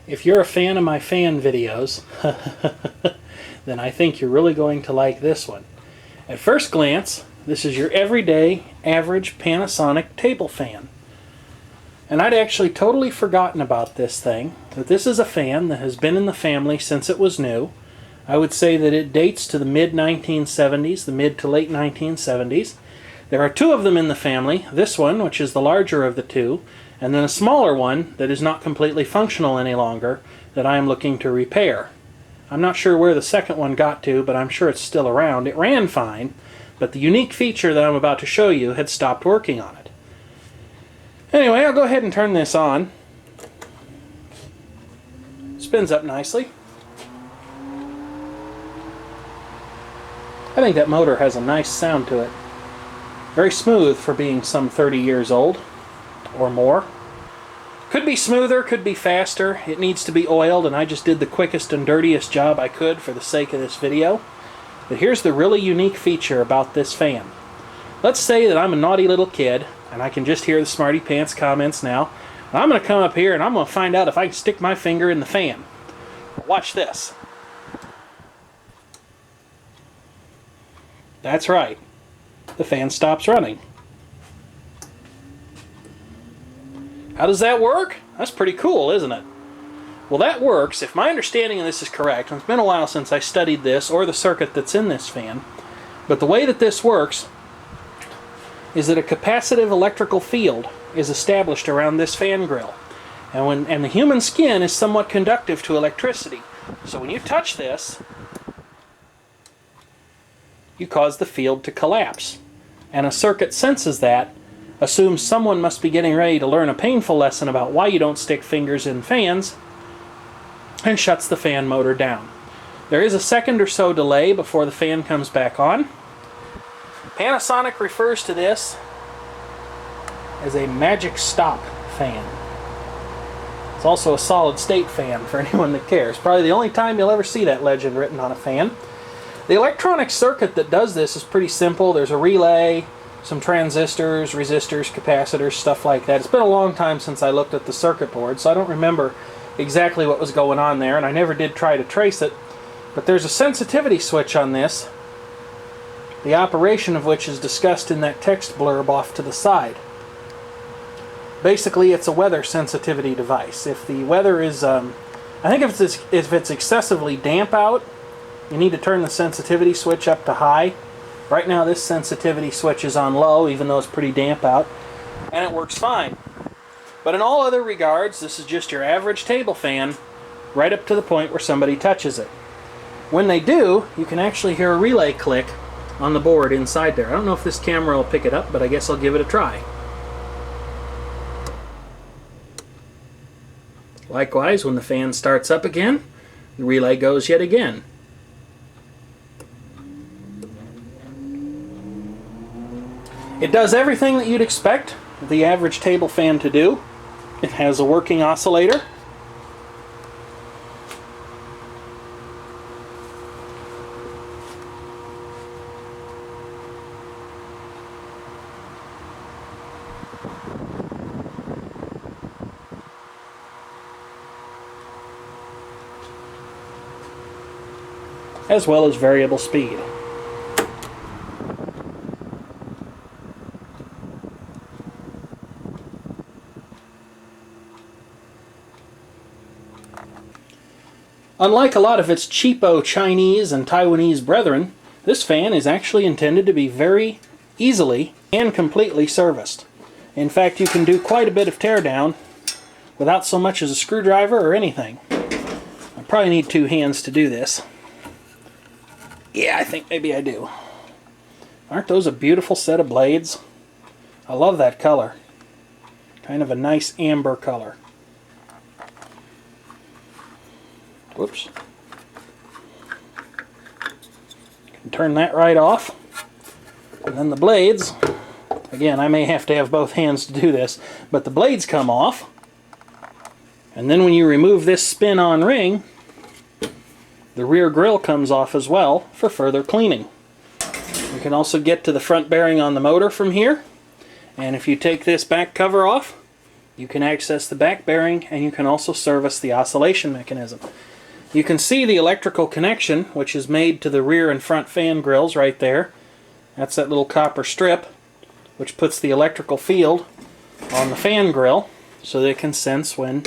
If you're a fan of my fan videos, then I think you're really going to like this one. At first glance, this is your everyday, average Panasonic table fan. And I'd actually totally forgotten about this thing, that this is a fan that has been in the family since it was new. I would say that it dates to the mid-1970s, the mid to late 1970s. There are two of them in the family, this one, which is the larger of the two, and then a smaller one that is not completely functional any longer that I am looking to repair. I'm not sure where the second one got to, but I'm sure it's still around. It ran fine, but the unique feature that I'm about to show you had stopped working on it. Anyway, I'll go ahead and turn this on. Spins up nicely. I think that motor has a nice sound to it. Very smooth for being some 30 years old or more. Could be smoother, could be faster. It needs to be oiled, and I just did the quickest and dirtiest job I could for the sake of this video. But here's the really unique feature about this fan. Let's say that I'm a naughty little kid, and I can just hear the Smarty Pants comments now. And I'm going to come up here and I'm going to find out if I can stick my finger in the fan. Watch this. That's right. The fan stops running. How does that work? That's pretty cool, isn't it? Well, that works, if my understanding of this is correct, and it's been a while since I studied this or the circuit that's in this fan, but the way that this works is that a capacitive electrical field is established around this fan grill. And the human skin is somewhat conductive to electricity. So when you touch this, you cause the field to collapse. And a circuit senses that, assumes someone must be getting ready to learn a painful lesson about why you don't stick fingers in fans, and shuts the fan motor down. There is a second or so delay before the fan comes back on. Panasonic refers to this as a magic stop fan. It's also a solid state fan for anyone that cares. Probably the only time you'll ever see that legend written on a fan. The electronic circuit that does this is pretty simple. There's a relay, some transistors, resistors, capacitors, stuff like that. It's been a long time since I looked at the circuit board, so I don't remember exactly what was going on there, and I never did try to trace it. But there's a sensitivity switch on this, the operation of which is discussed in that text blurb off to the side. Basically, it's a weather sensitivity device. If the weather is, I think if it's excessively damp out, you need to turn the sensitivity switch up to high. Right now this sensitivity switch is on low, even though it's pretty damp out, and it works fine. But in all other regards, this is just your average table fan, right up to the point where somebody touches it. When they do, you can actually hear a relay click on the board inside there. I don't know if this camera will pick it up, but I guess I'll give it a try. Likewise, when the fan starts up again, the relay goes yet again. It does everything that you'd expect the average table fan to do. It has a working oscillator. As well as variable speed. Unlike a lot of its cheapo Chinese and Taiwanese brethren, this fan is actually intended to be very easily and completely serviced. In fact, you can do quite a bit of teardown without so much as a screwdriver or anything. I probably need two hands to do this. Yeah, I think maybe I do. Aren't those a beautiful set of blades? I love that color. Kind of a nice amber color. Whoops. Can turn that right off. And then the blades, again, I may have to have both hands to do this, but the blades come off. And then when you remove this spin-on ring, the rear grill comes off as well for further cleaning. You can also get to the front bearing on the motor from here. And if you take this back cover off, You can access the back bearing, and you can also service the oscillation mechanism. You can see the electrical connection, which is made to the rear and front fan grills right there. That's that little copper strip, which puts the electrical field on the fan grill so that it can sense when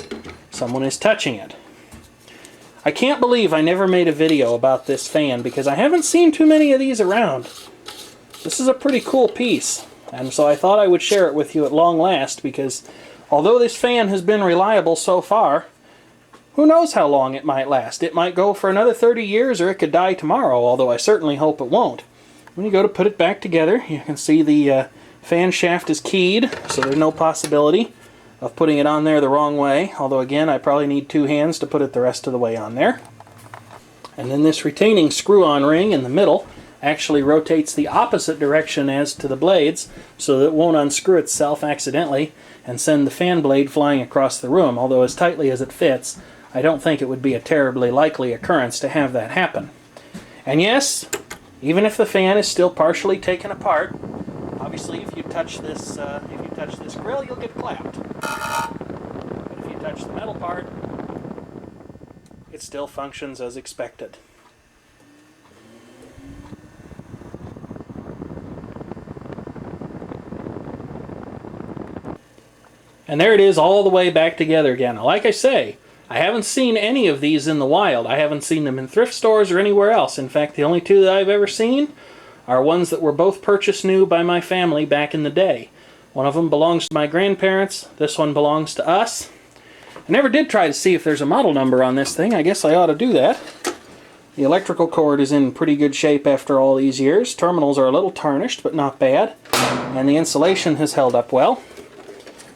someone is touching it. I can't believe I never made a video about this fan because I haven't seen too many of these around. This is a pretty cool piece, and so I thought I would share it with you at long last because although this fan has been reliable so far, who knows how long it might last. It might go for another 30 years or it could die tomorrow, although I certainly hope it won't. When you go to put it back together, you can see the fan shaft is keyed, so there's no possibility of putting it on there the wrong way, although again I probably need two hands to put it the rest of the way on there. And then this retaining screw-on ring in the middle actually rotates the opposite direction as to the blades so that it won't unscrew itself accidentally and send the fan blade flying across the room, although as tightly as it fits, I don't think it would be a terribly likely occurrence to have that happen. And yes, even if the fan is still partially taken apart, obviously if you touch this grill, you'll get clapped. But if you touch the metal part, it still functions as expected. And there it is all the way back together again. Now, like I say, I haven't seen any of these in the wild. I haven't seen them in thrift stores or anywhere else. In fact, the only two that I've ever seen are ones that were both purchased new by my family back in the day. One of them belongs to my grandparents. This one belongs to us. I never did try to see if there's a model number on this thing. I guess I ought to do that. The electrical cord is in pretty good shape after all these years. Terminals are a little tarnished, but not bad. And the insulation has held up well.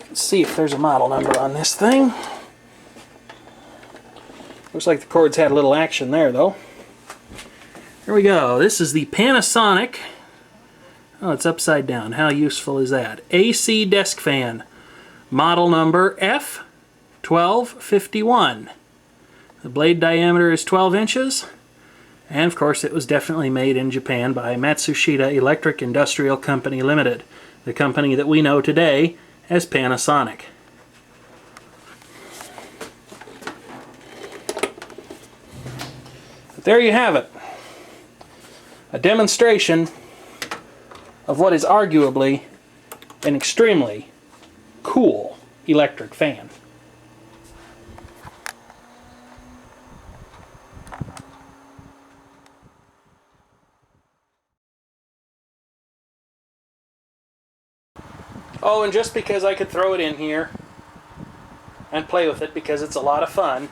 Let's see if there's a model number on this thing. Looks like the cord's had a little action there, though. Here we go. This is the Panasonic. Oh, it's upside down. How useful is that? AC desk fan. Model number F-1251. The blade diameter is 12 inches. And of course it was definitely made in Japan by Matsushita Electric Industrial Company Limited, the company that we know today as Panasonic. But there you have it. A demonstration of what is arguably an extremely cool electric fan. Oh, and just because I could throw it in here and play with it because it's a lot of fun,